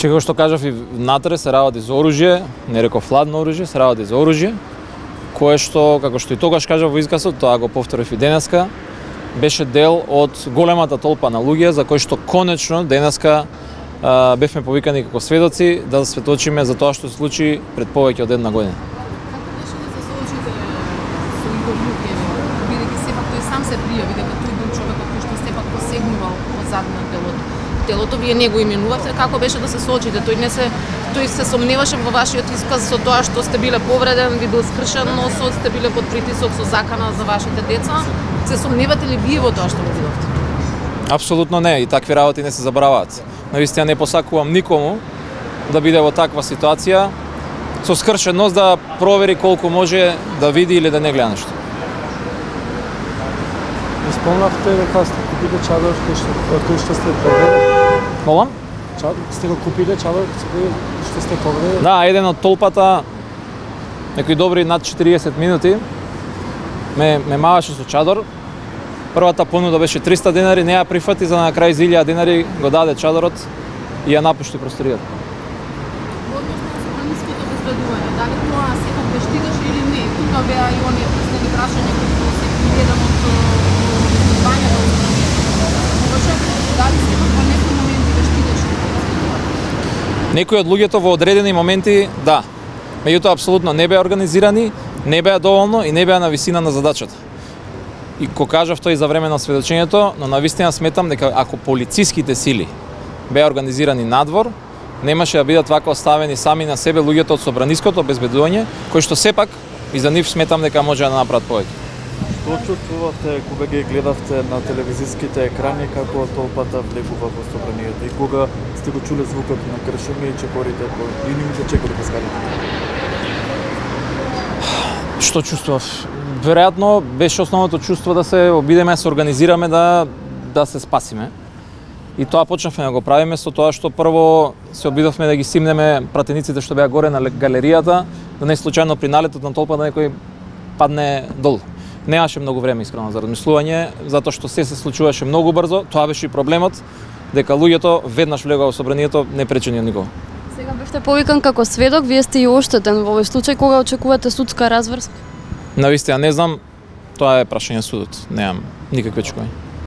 Значи, како што кажав и внатре, се работи за оружје, не реков хладно оружје, се работи за оружје, кое што, како што и тогаш кажав во изкасот, тоа го повторив и денеска, беше дел од големата толпа на луѓе за кои што конечно денеска бевме повикани како сведоци да сведочиме за тоа што се случи пред повеќе од една година. Како беше да се соочите со Игор Лукев, бидејќи сепак тој сам се пријави дека тој бил човекот кој што сепак посегнувал позад на телото, вие не го именувате, како беше да се соочите? Тој се сомневаше во вашиот исказ со тоа што сте биле повреден, ви бил скршен носот, сте биле под притисок со закана за вашите деца. Се сомневате ли вие во тоа што го видовте? Апсолутно не, и такви работи не се забораваат. Навистина не посакувам никому да биде во таква ситуација, со скршен нос да провери колку може да види или да не гледа нешто. Спомнавте дека сте купиле чадор кој што сте повредени? Молам? Сте го купиле чадор што сте повредени? Да, еден од толпата, некои добри над 40 минути, ме маваше со чадор. Првата понуда беше 300 денари, не ја прифати, за на крај 1000 денари го даде чадорот и ја напушти просторијата. Односно со ниското обезбедување, дали тоа сепак вештидеше или не? Тука беа и оние последни прашања кои што се еден од обезбедувањето. Дали сепак во некои моменти вештидеше? Некои од луѓето во одредени моменти, да. Меѓутоа, апсолутно не беа организирани, не беа доволно и не беа на висина на задачата. И ко кажав тој за време на сведочењето, но навистина сметам дека ако полициските сили беа организирани надвор, немаше да бидат вака оставени сами на себе луѓето од собраниското обезбедување, кои што сепак и за нив сметам дека може да направат повеќе. Што чувствувавте кога ги гледавте на телевизиските екрани како толпата влегува во собранието и кога сте го чуле звукот на кршење и чекорите по линиите чекори по скалите? Што чувствував? Веројатно беше основното чувство да се обидеме да се организираме да се спасиме. И тоа почнавме да го правиме со тоа што прво се обидовме да ги симнеме пратениците што беа горе на галеријата, да не случајно при налетот на толпата некој падне долу. Немаше многу време искрено за размислување, затоа што се случуваше многу брзо. Тоа беше и проблемот, дека луѓето веднаш влегоа во собранието, не пречени од никого. Сега бевте повикан како сведок, вие сте и оштетен во овој случај, кога очекувате судска разврска? Навистина не знам, тоа е прашање судот, немам никакви очекувања.